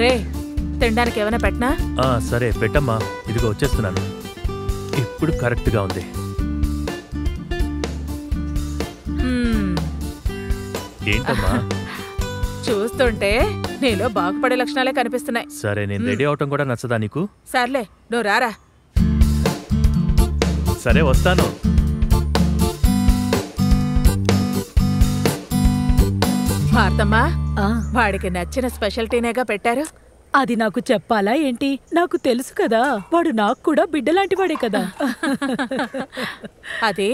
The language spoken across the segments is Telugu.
రే తినడానికి ఏమైనా పెట్టనా? సరే పెట్టమ్మా, ఇదిగో వచ్చేస్తున్నాను. ఇప్పుడు కరెక్ట్గా ఉంది. ఏంటమ్మా చూస్తుంటే నీలో బాగుపడే లక్షణాలే కనిపిస్తున్నాయి. సరే నేను రెడీ అవటం కూడా నచ్చదా నీకు? సర్లే నువ్వు రారా. సరే వస్తాను. భారతమ్మా, వాడికి నచ్చిన స్పెషల్టీనేగా పెట్టారు. అది నాకు చెప్పాలా ఏంటి? నాకు తెలుసు కదా, వాడు నాకు కూడా బిడ్డలాంటి వాడే కదా. అది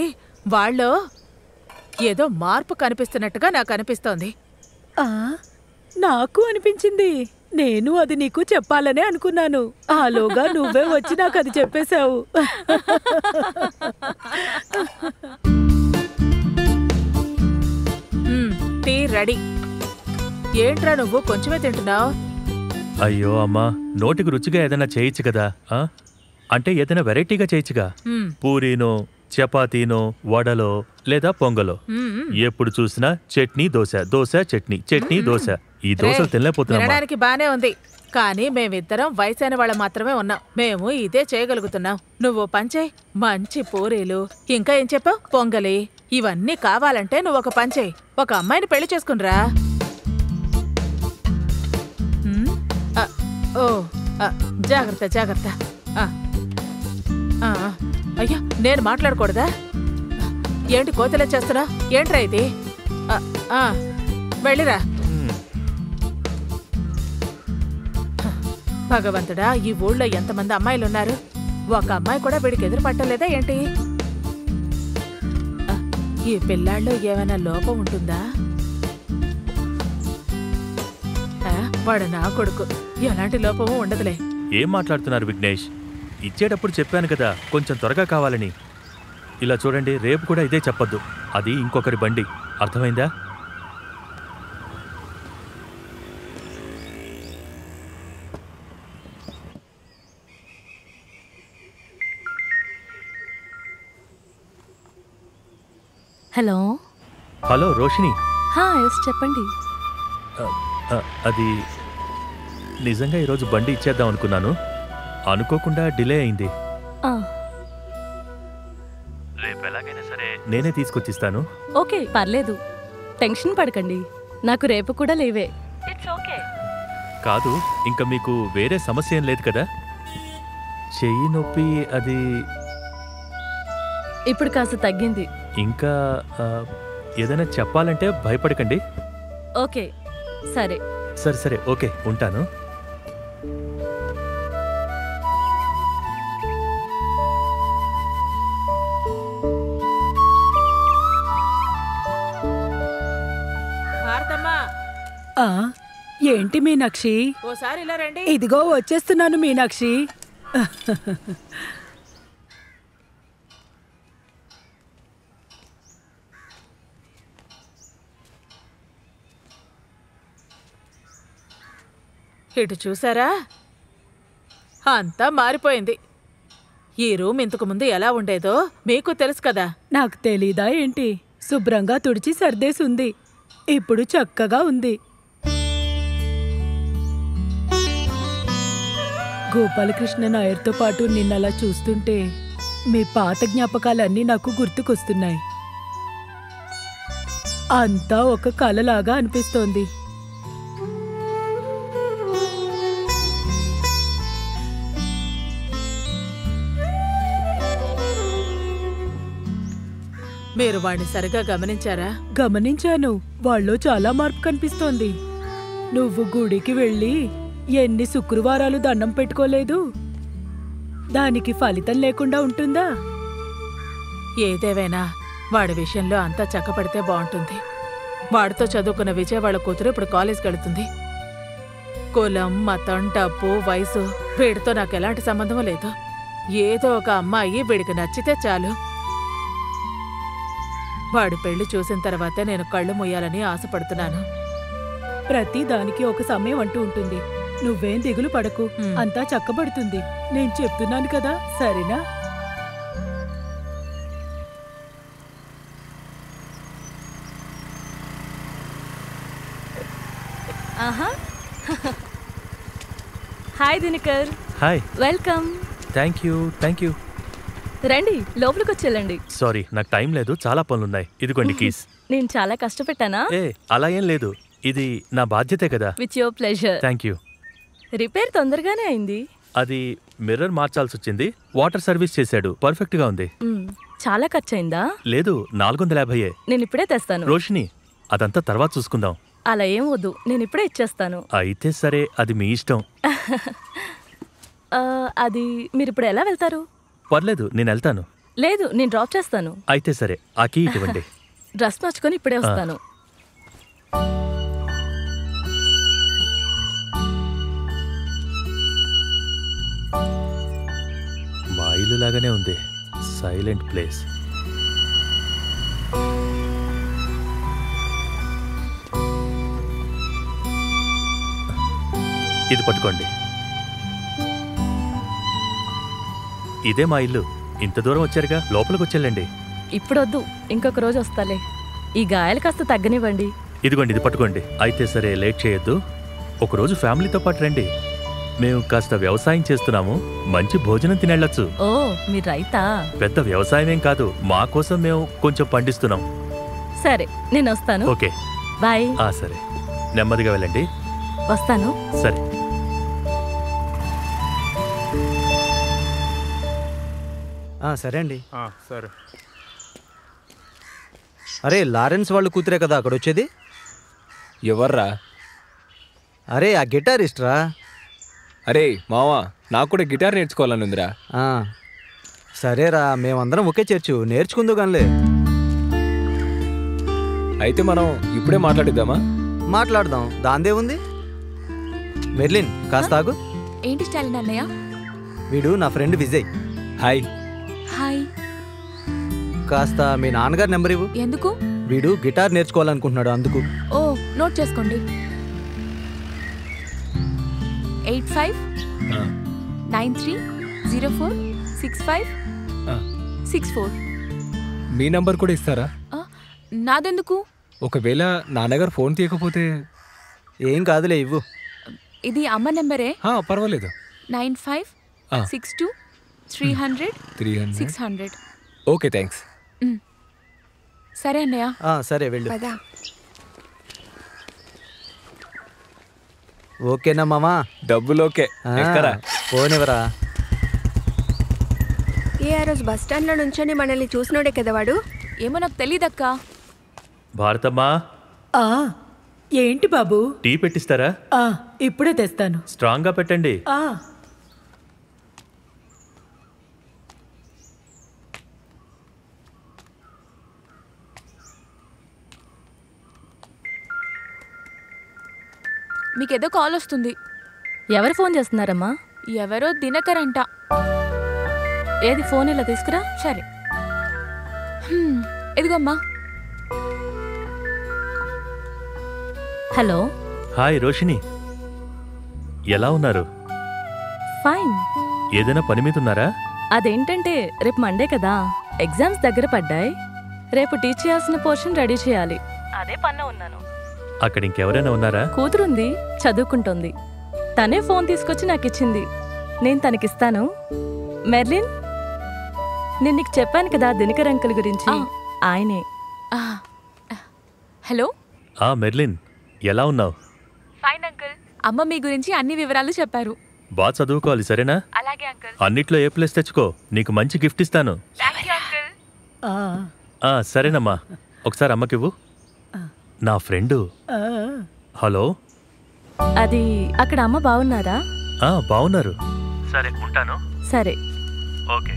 వాళ్ళు ఏదో మార్పు కనిపిస్తున్నట్టుగా నాకు అనిపిస్తోంది. నాకు అనిపించింది. నేను అది నీకు చెప్పాలనే అనుకున్నాను. ఆలోగా నువ్వే వచ్చి నాకు అది చెప్పేశావు. Tea ready. ఏంట్రా నువ్వు కొంచెమే తింటున్నావు? అయ్యో అమ్మా, నోటికి రుచిగా ఏదైనా చేయొచ్చు కదా. అంటే ఏదైనా వెరైటీగా చేయొచ్చుగా. పూరీనో చపాతీనో వడలో లేదా పొంగలో. ఎప్పుడు చూసినా చట్నీ దోశ, దోశ చట్నీ, చట్నీ దోశ. ఈ దోశలు తినలేకపోతున్నాం. బానే ఉంది, కానీ మేమిద్దరం వయసైన వాళ్ళ మాత్రమే ఉన్నాం. మేము ఇదే చేయగలుగుతున్నాం. నువ్వు పంచే మంచి పూరీలు, ఇంకా ఏం చెప్పావు, పొంగలి, ఇవన్నీ కావాలంటే నువ్వు ఒక పంచే, ఒక అమ్మాయిని పెళ్లి చేసుకునిరా. ఓ జాగ్రత్త జాగ్రత్త. అయ్యా నేను మాట్లాడకూడదా? ఏంటి కోతలే చేస్తున్నా? ఏంట్రా ఇది? వెళ్ళిరా. భగవంతుడా, ఈ ఊళ్ళో ఎంతమంది అమ్మాయిలున్నారు, ఒక అమ్మాయి కూడా వీడికి ఎదురు పట్టలేదా ఏంటి? ఈ పిల్లాళ్ళలో ఏమైనా లోపం ఉంటుందా? వాడు నా కొడుకు, ఎలాంటి లోపము ఉండదులే. ఏం మాట్లాడుతున్నారు విఘ్నేష్? ఇచ్చేటప్పుడు చెప్పాను కదా కొంచెం త్వరగా కావాలని. ఇలా చూడండి, రేపు కూడా ఇదే చెప్పొద్దు. అది ఇంకొకరి బండి, అర్థమైందా? Hello hello Roshini. చెప్పండి. అది నిజంగా ఈరోజు బండి ఇచ్చేద్దాం అనుకున్నాను, అనుకోకుండా డిలే అయింది. రేపు ఎలాగైనా సరే నేనే తీసుకొచ్చిస్తాను. ఓకే పర్లేదు, టెన్షన్ పడకండి, నాకు రేపు కూడా లేవే. కాదు, ఇంకా మీకు వేరే సమస్య ఏం లేదు కదా? చెయ్యి నొప్పి అది ఇప్పుడు కాస్త తగ్గింది. ఇంకా ఏదైనా చెప్పాలంటే భయపడకండి. ఓకే సరే. సరే సరే ఓకే, ఉంటాను. ఏంటి మీనాక్షి? ఓసారి ఇలా రండి. ఇదిగో వచ్చేస్తున్నాను మీనాక్షి. ఇటు చూసారా, అంతా మారిపోయింది. ఈ రూమ్ ఇంతకు ముందు ఎలా ఉండేదో మీకు తెలుసు కదా. నాకు తెలీదా ఏంటి? శుభ్రంగా తుడిచి సర్దేసుంది, ఇప్పుడు చక్కగా ఉంది. గోపాలకృష్ణ నాయర్తో పాటు నిన్నలా చూస్తుంటే మీ పాత జ్ఞాపకాలన్నీ నాకు గుర్తుకొస్తున్నాయి. అంతా ఒక కలలాగా అనిపిస్తోంది. మీరు వాణ్ణి సరిగా గమనించారా? గమనించాను, వాళ్ళలో చాలా మార్పు కనిపిస్తోంది. నువ్వు గుడికి వెళ్ళి ఎన్ని శుక్రవారాలు దండం పెట్టుకోలేదు, దానికి ఫలితం లేకుండా ఉంటుందా? ఏదేవైనా వాడి విషయంలో అంతా చక్కపడితే బాగుంటుంది. వాడితో చదువుకున్న విజయ్ వాళ్ళ కూతురు ఇప్పుడు కాలేజ్కి వెళుతుంది. కులం, మతం, డబ్బు, వయసు వీడితో నాకు ఎలాంటి సంబంధం లేదు. ఏదో ఒక అమ్మాయి వీడికి నచ్చితే చాలు. వాడి పెళ్లి చూసిన తర్వాతే నేను కళ్ళు మూయాలని ఆశపడుతున్నాను. ప్రతి దానికి ఒక సమయం అంటూ ఉంటుంది. నువ్వేం దిగులు పడకు, అంతా చక్కబడుతుంది. నేను చెప్తున్నాను కదా, సరేనా? ఆహా hi Dinakar. Hi. Welcome. Thank you. రండి, లోపలికి వచ్చేళ్ళండి. సారీ, నాకు టైం లేదు, చాలా పనులున్నాయి. ఇదిగోండి కీస్. నేను చాలా కష్టపెట్టానా? అలా ఏం లేదు, ఇది నా బాధ్యతే కదా. With your pleasure. Thank you. Repair తొందరగానే అయింది. అది మిర్రర్ మార్చాల్సి వచ్చింది. వాటర్ సర్వీస్ చేశాడు, పర్ఫెక్ట్ గా ఉంది. చాలా ఖర్చయిందా? లేదు, 450. నేను ఇప్పుడే తెస్తాను. రోషిని, అదంతా తర్వాత చూసుకుందాం. అలా ఏం వద్దు, నేను ఇప్పుడే ఇచ్చేస్తాను. అయితే సరే, అది మీ ఇష్టం. అది మీరు ఇప్పుడు ఎలా వెళ్తారు? పర్లేదు, నేను వెళ్తాను. లేదు, నేను డ్రాప్ చేస్తాను. అయితే సరే, ఆ కీ ఇవ్వండి. డ్రెస్ మార్చుకొని ఇప్పుడే వస్తాను. మా ఇల్లు లాగానే ఉంది, సైలెంట్ ప్లేస్. ఇది పట్టుకోండి. ఇదే మా ఇల్లు. ఇంత దూరం వచ్చారుగా, లోపలికి వచ్చేళ్ళండి. ఇప్పుడు వద్దు, ఇంకొక రోజు వస్తాలే. ఈ గాయాలు కాస్త తగ్గనివ్వండి. ఇదిగోండి, ఇది పట్టుకోండి. అయితే సరే, లేట్ చేయొద్దు. ఒకరోజు ఫ్యామిలీతో పాటు రండి. మేము కాస్త వ్యవసాయం చేస్తున్నాము, మంచి భోజనం తినేళ్ళొచ్చు. ఓ, మీరు రైతా? పెద్ద వ్యవసాయం ఏం కాదు, మా కోసం మేము కొంచెం పండిస్తున్నాం. సరే, నేను వస్తాను. Okay, bye. సరే, నెమ్మదిగా వెళ్ళండి. వస్తాను. సరే. సరే అండి. సరే. అరే, లారెన్స్ వాళ్ళు కూతురే కదా అక్కడ వచ్చేది? ఎవర్రా? అరే, ఆ గిటారిస్ట్ రా. అరే మావా, నాకు కూడా గిటార్ నేర్చుకోవాలని ఉందిరా. సరేరా, మేమందరం ఒకే చేర్చు, నేర్చుకుందు గానిలే. అయితే మనం ఇప్పుడే మాట్లాడిద్దామా? మాట్లాడదాం, దాందే ఉంది. మెర్లిన్, కాస్త ఆగు. ఏంటి స్టాలిన్ అన్నయ్య? వీడు నా ఫ్రెండ్ విజయ్. హాయ్. హాయ్. కాస్త మీ నాన్నగారి నెంబర్ ఇవ్వు. ఎందుకు? వీడు గిటార్ నేర్చుకోవాలనుకుంటున్నాడు, అందుకు. ఓ, నోట్ చేసుకోండి. 8593046564. మీ నంబర్ కూడా ఇస్తారా? నాదెందుకు? ఒకవేళ నాన్నగారు ఫోన్ తీయకపోతే? ఏం కాదులే, ఇవ్వు. ఇది అమ్మ నెంబరే. పర్వాలేదు. 9562300600. Okay, thanks. సరే అన్నయ్య. సరే, వెళ్ళు. ఓకేనా మామా? డబ్బులు ఓకే. పోనివరా. ఆ రోజు బస్ స్టాండ్ లో నుంచొని మనల్ని చూసినోడే కదా వాడు. ఏమో నాకు తెలీదక్కా. భారతమ్మా. ఏంటి బాబు? టీ పెట్టిస్తారా? ఇప్పుడే తెస్తాను. స్ట్రాంగ్ గా పెట్టండి. మీకేదో కాల్ వస్తుంది. ఎవరు ఫోన్ చేస్తున్నారమ్మా? ఎవరో దినకర్ అంట. ఏది, ఫోన్ ఇలా తీసుకురా. సరే. ఎదిగమ్మా. హలో. హాయ్ రోషిని, ఎలా ఉన్నారు? ఫైన్. ఏదైనా పని మీద ఉన్నారా? అదేంటంటే రేపు మండే కదా, ఎగ్జామ్స్ దగ్గర పడ్డాయి. రేపు టీచ్ చేయాల్సిన పోర్షన్ రెడీ చేయాలి, అదే పనిలో ఉన్నాను. అక్కడ ఇంకెవరైనా ఉన్నారా? కూతురుంది, చదువుకుంటోంది. తనే ఫోన్ తీసుకొచ్చి నాకు ఇచ్చింది, నేను తనకిస్తాను. మెర్లిన్, నేను నీకు చెప్పాను కదా దినకర్ అంకుల్ గురించి, ఆయనే. హలో. మెర్లిన్, ఎలా ఉన్నావు? Fine uncle. అమ్మ మీ గురించి అన్ని వివరాలు చెప్పారు. బాగా చదువుకోవాలి, సరేనా? అలాగే అంకుల్. అన్నిట్లో ఏ ప్లేస్ తెచ్చుకో, నీకు మంచి గిఫ్ట్ ఇస్తాను. సరేనమ్మా, ఒకసారి అమ్మకివ్వు. నా ఫ్రెండు. హలో. అది అక్కడ అమ్మ బాగున్నారా? బాగున్నారు. సరే, ఉంటాను. సరే. ఓకే.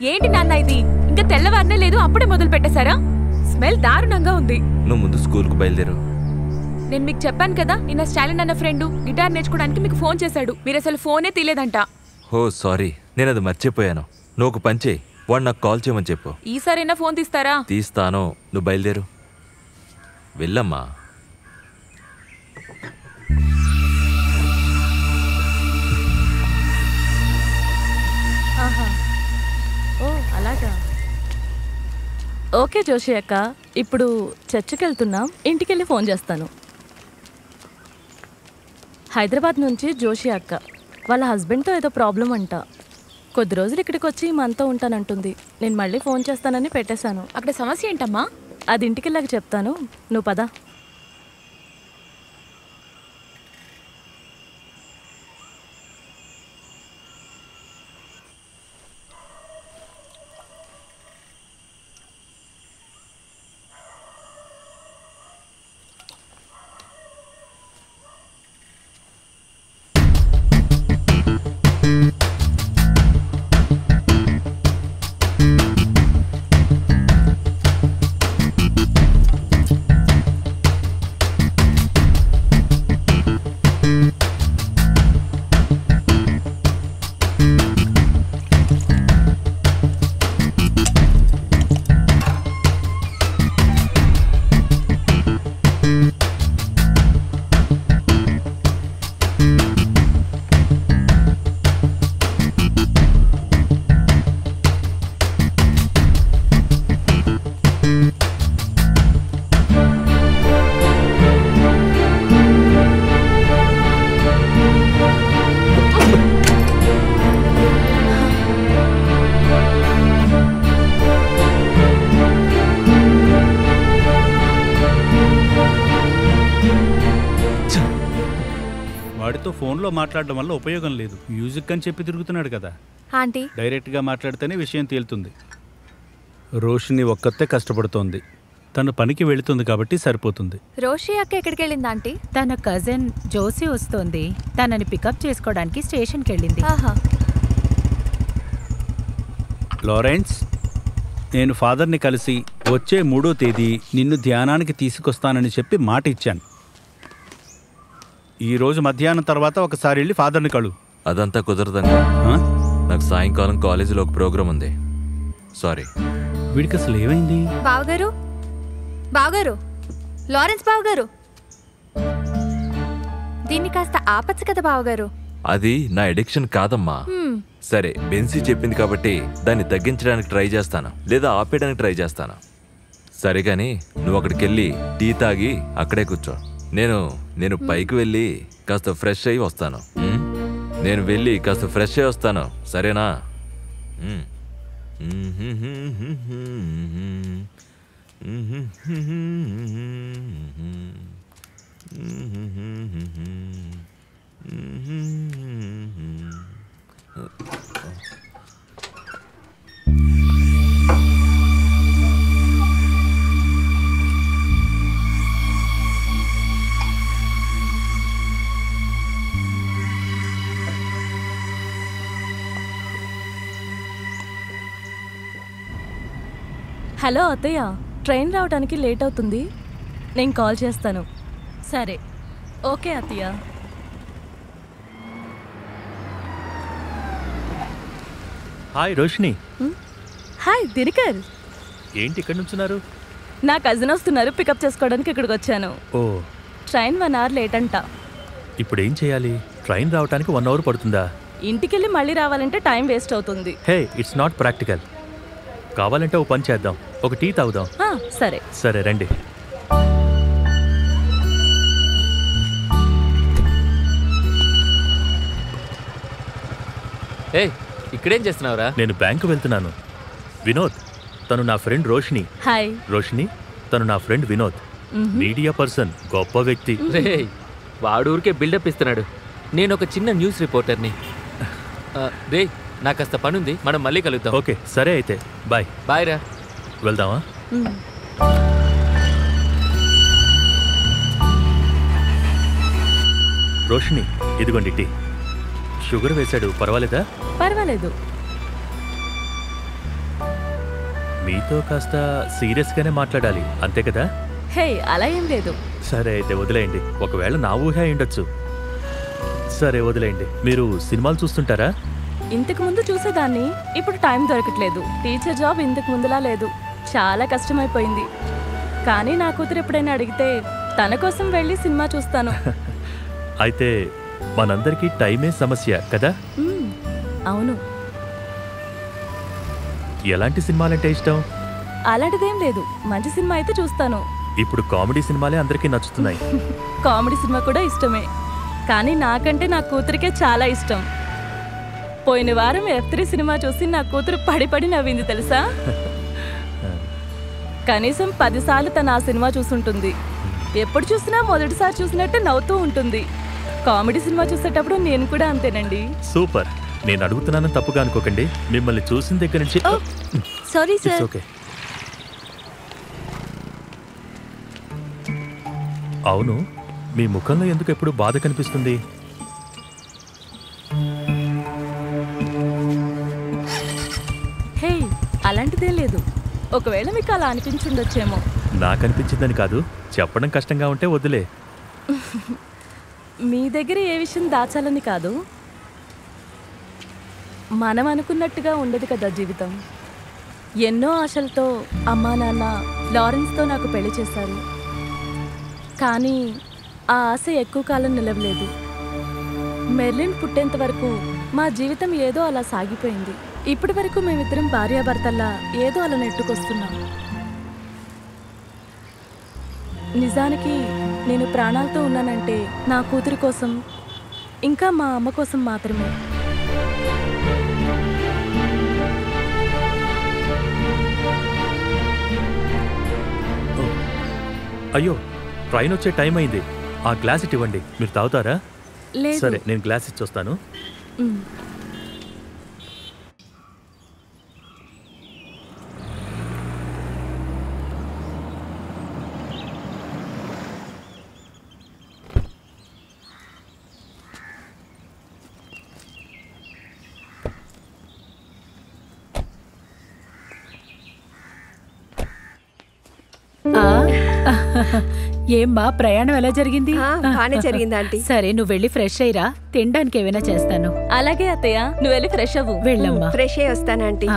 ఏంటి నాన్న ఇది? ఇంకా తెల్లవారనే లేదు, అప్పుడే మొదలు పెట్టేశారా? స్మెల్ దారుణంగా ఉంది. నువ్వు ముందు స్కూల్కు బయలుదేరు, నేను మీకు చెప్పాను కదా, నిన్న స్టాలిన్ అన్న ఫ్రెండ్ గిటార్ నేర్చుకోవడానికి మీకు ఫోన్ చేశాడు. మీరు అసలు ఫోనే తీలేదంట. ఓ సారీ, నేను అది మర్చిపోయాను. నువ్వు ఒక పని చేయి, వాడు నాకు కాల్ చేయమని చెప్పు. ఈసారైనా ఫోన్ తీస్తారా? తీస్తాను, నువ్వు బయలుదేరు. వెళ్ళమ్మా. ఆహా, ఓ అలాగా. ఓకే జోషి అక్క, ఇప్పుడు చర్చికి వెళ్తున్నాం, ఇంటికెళ్ళి ఫోన్ చేస్తాను. హైదరాబాద్ నుంచి జోషి అక్క, వాళ్ళ హస్బెండ్తో ఏదో ప్రాబ్లం అంట. కొద్ది రోజులు ఇక్కడికి వచ్చి మనతో ఉంటానంటుంది. నేను మళ్ళీ ఫోన్ చేస్తానని పెట్టేశాను. అక్కడ సమస్య ఏంటమ్మా? అది ఇంటికెళ్ళాక చెప్తాను, నువ్వు పద. వాడితో ఫోన్లో మాట్లాడడం వల్ల ఉపయోగం లేదు. మ్యూజిక్ అని చెప్పి తిరుగుతున్నాడు కదా. ఆంటీ, డైరెక్ట్గా మాట్లాడితేనే విషయం తేలుతుంది. రోషిని ఒక్కతే కష్టపడుతోంది. తను పనికి వెళుతుంది కాబట్టి సరిపోతుంది. రోషి అక్క ఎక్కడికి వెళ్ళింది ఆంటీ? తన కజిన్ జోసి వస్తోంది, తనని పికప్ చేసుకోవడానికి స్టేషన్కి వెళ్ళింది. ఆహా. లారెన్స్, నేను ఫాదర్ని కలిసి వచ్చే 3వ తేదీ నిన్ను ధ్యానానికి తీసుకొస్తానని చెప్పి మాట ఇచ్చాను. ఈరోజు మధ్యాహ్నం తర్వాత ఒకసారి వెళ్ళి ఫాదర్ని కలు. అదంతా కుదరదండి, నాకు సాయంకాలం కాలేజీలో ఒక ప్రోగ్రాం ఉంది. సారీ. వీడికి అసలు ఏమైంది? బావగారు, బావగారు, లారెన్స్ బావగారు, దీన్ని కాస్త ఆపచ్చు కదా బావగారు. అది నా ఎడిక్షన్ కాదమ్మా. సరే, బెన్సీ చెప్పింది కాబట్టి దాన్ని తగ్గించడానికి ట్రై చేస్తాను, లేదా ఆపేయడానికి ట్రై చేస్తాను. సరే కానీ నువ్వు అక్కడికి వెళ్ళి టీ తాగి అక్కడే కూర్చో. నేను పైకి వెళ్ళి కాస్త ఫ్రెష్ అయ్యి వస్తాను. నేను వెళ్ళి కాస్త ఫ్రెష్ అయ్యి వస్తాను, సరేనా? హలో అత్తయ్య, ట్రైన్ రావడానికి లేట్ అవుతుంది, నేను కాల్ చేస్తాను. సరే, ఓకే అత్తయ్య. హాయ్ రోషిని. హాయ్ దినకర్. ఏంటి ఇక్కడ నుంచున్నారు? నా కజిన్ వస్తున్నారు, పికప్ చేసుకోవడానికి ఇక్కడికి వచ్చాను. ఓ, ట్రైన్ 1 అవర్ లేట్ అంట. ఇప్పుడు ఏం చేయాలి? ట్రైన్ రావడానికి 1 అవర్ పడుతుందా? ఇంటికెళ్ళి మళ్ళీ రావాలంటే టైం వేస్ట్ అవుతుంది. హే, ఇట్స్ నాట్ ప్రాక్టికల్. కావాలంటే ఓ పని చేద్దాం, ఒక టీ తాగుదాం. సరే సరే రండి. ఇక్కడేం చేస్తున్నావురా? నేను బ్యాంకు వెళ్తున్నాను. వినోద్, తను నా ఫ్రెండ్ రోషిని. హాయ్ రోషిని, తను నా ఫ్రెండ్ వినోద్, మీడియా పర్సన్, గొప్ప వ్యక్తి. వాడు ఊరికే బిల్డప్ ఇస్తున్నాడు. నేను ఒక చిన్న న్యూస్ రిపోర్టర్ని. రే, నాకు కాస్త పనుంది, మనం మళ్ళీ కలుద్దాం. ఓకే సరే అయితే, బాయ్. బాయ్ రా. వెళ్దామా? రోషిని, ఇదిగోండి టీ. షుగర్ వేశాడు, పర్వాలేదా? పర్వాలేదు. మీతో కాస్త సీరియస్గానే మాట్లాడాలి, అంతే కదా? హే, అలా ఏం లేదు. సరే అయితే వదిలేయండి. ఒకవేళ నా ఊహ అయి ఉండొచ్చు. సరే వదిలేయండి. మీరు సినిమాలు చూస్తుంటారా? ఇంతకు ముందు చూసేదాన్ని, ఇప్పుడు టైం దొరకట్లేదు. టీచర్ జాబ్ ఇంతకు ముందులా లేదు, చాలా కష్టమైపోయింది. కానీ నా కూతురు ఎప్పుడైనా అడిగితే తన కోసం వెళ్ళి సినిమా చూస్తాను. అయితే మనందరికీ టైమే సమస్య కదా? అవును. ఎలాంటి సినిమాలంటే ఇష్టం? అలాంటిదేం లేదు, మంచి సినిమా అయితే చూస్తాను. ఇప్పుడు కామెడీ సినిమాలే అందరికీ నచ్చుతున్నాయి. కామెడీ సినిమా కూడా ఇష్టమే, కానీ నాకంటే నా కూతురికే చాలా ఇష్టం. పోయిన వారం F3 సినిమా చూసి నా కూతురు పడి నవ్వింది తెలుసా? కనీసం 10 సార్లు తను ఆ సినిమా చూసుంటుంది. ఎప్పుడు చూసినా మొదటిసారి చూసినట్టు నవ్వుతూ ఉంటుంది. కామెడీ సినిమా చూసేటప్పుడు నేను కూడా అంతేనండి. సూపర్. నేను అడుగుతున్నానని తప్పుగా అనుకోకండి. మిమ్మల్ని చూసిన దగ్గర నుంచి సారీ సార్. ఓకే. అవును, మీ ముఖంలో ఎందుకు ఎప్పుడు బాధ కనిపిస్తుంది? హే, అలాంటిదేం లేదు. ఒకవేళ మీకు అలా అనిపించుండొచ్చేమో. నాకనిపించిందని కాదు, చెప్పడం కష్టంగా ఉంటే వదిలే. మీ దగ్గర ఏ విషయం దాచాలని కాదు, మనం అనుకున్నట్టుగా ఉండదు కదా జీవితం. ఎన్నో ఆశలతో అమ్మా నాన్న లారెన్స్తో నాకు పెళ్లి చేశారు. కానీ ఆ ఆశ ఎక్కువ కాలం నిలవలేదు. మెర్లిన్ పుట్టేంత వరకు మా జీవితం ఏదో అలా సాగిపోయింది. ఇప్పటి వరకు మేమిద్దరం భార్యాభర్తల్లా ఏదో అలా నెట్టుకొస్తున్నాం. నిజానికి నేను ప్రాణాలతో ఉన్నానంటే నా కూతురి కోసం, ఇంకా మా అమ్మ కోసం మాత్రమే. అయ్యో, ట్రైన్ వచ్చే టైం అయింది. ఆ గ్లాస్ ఇటు ఇవ్వండి. మీరు తాగుతారా? లేదు. సరే, నేను గ్లాస్ ఇచ్చొస్తాను. ఏమ్మా, ప్రయాణం ఎలా జరిగింది? బానే జరిగింది ఆంటీ. సరే, నువ్వు వెళ్ళి ఫ్రెష్ అయ్యిరా, తినడానికి ఏమైనా చేస్తాను. అలాగే అత్తయ్య, నువ్వు వెళ్ళి ఫ్రెష్ అవ్వు. వెళ్ళమ్మా. ఫ్రెష్ అయ్యి వస్తాను ఆంటీ.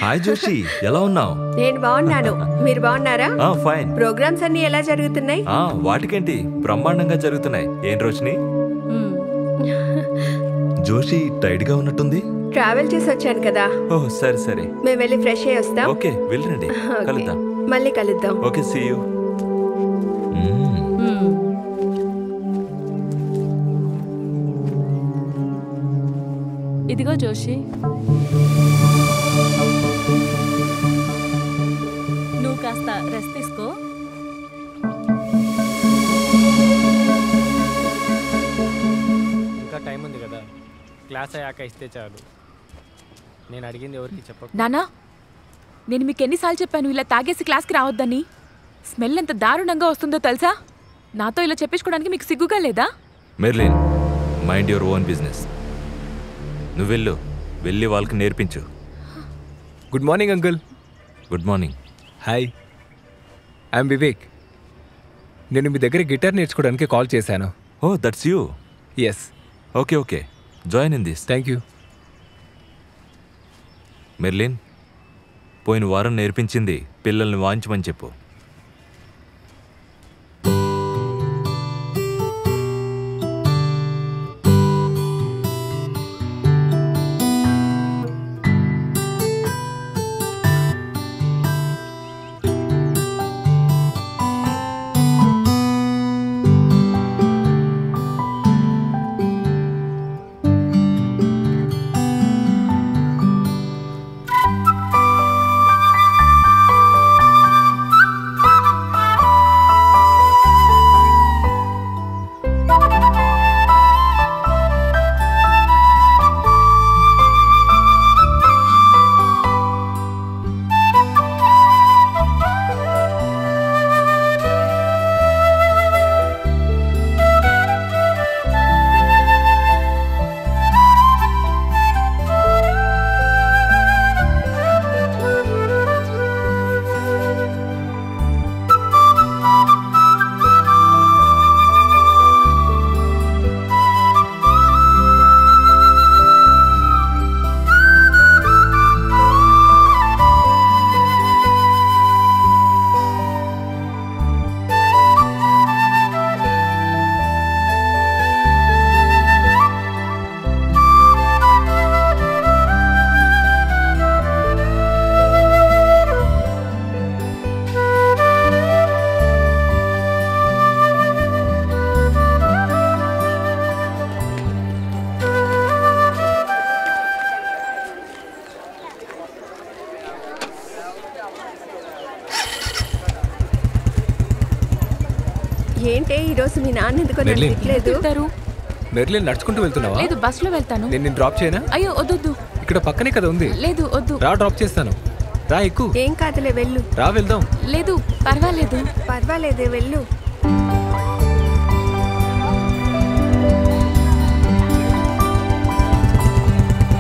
హాయ్ జోషి, ఎలా ఉన్నావు? నేను బాగున్నాను, మీరు బాగున్నారా? ఫైన్. ప్రోగ్రామ్స్ అన్ని ఎలా జరుగుతున్నాయి? వాటికేంటి, బ్రహ్మాండంగా జరుగుతున్నాయి. ఏం రోషిని, జోషి టైట్ గా ఉన్నట్టుంది? ట్రావెల్ చేసి వచ్చాను కదా. ఓహ్, సరే సరే. మేము వెళ్ళి ఫ్రెష్ అయ్యి వస్తాం. ఓకే, వెళ్ళండి. కలుద్దాం. మళ్ళీ కలుద్దాం. Okay, see you. ఇదిగో జోషి, నువ్వు కాస్త రెస్ట్ తీసుకో. ఇంకా టైం ఉంది కదా, క్లాస్ అయ్యాక ఇస్తే చాలు. నేను అడిగింది ఎవరికి చెప్పకు. నానా, నేను మీకు ఎన్నిసార్లు చెప్పాను ఇలా తాగేసి క్లాస్కి రావద్దని? స్మెల్ ఎంత దారుణంగా వస్తుందో తెలుసా? నాతో ఇలా చెప్పించుకోవడానికి మీకు సిగ్గుగా లేదా? Merlin, mind your own business. నువ్వు వెళ్ళి వాళ్ళకి నేర్పించు. Good morning uncle. Good morning. Hi, I'm Vivek. నేను మీ దగ్గర గిటార్ నేర్చుకోవడానికి కాల్ చేశాను. Oh, that's you. Yes. Okay okay, join in this. Thank you. Merlin, పోయిన వారం నేర్పించింది పిల్లల్ని వాయించమని చెప్పు. ఏంటే ఈరోజు మీ నాన్న ఎందుకో నన్ను మెర్లిన్. తిట్టలేదు? తిడతారు. మెర్లిన్ నడుచుకుంటూ వెళ్తున్నావా? లేదు బస్సులో వెళ్తాను. నేను నిన్ను డ్రాప్ చేయనా? అయ్యో వద్దొద్దు. ఇక్కడ పక్కనే కదా ఉంది. లేదు వద్దు. రా డ్రాప్ చేస్తాను. రా ఎక్కు. ఏం కాదులే వెళ్ళు. రా వెళ్దాం. లేదు పర్వాలేదు. పర్వాలేదే వెళ్ళు.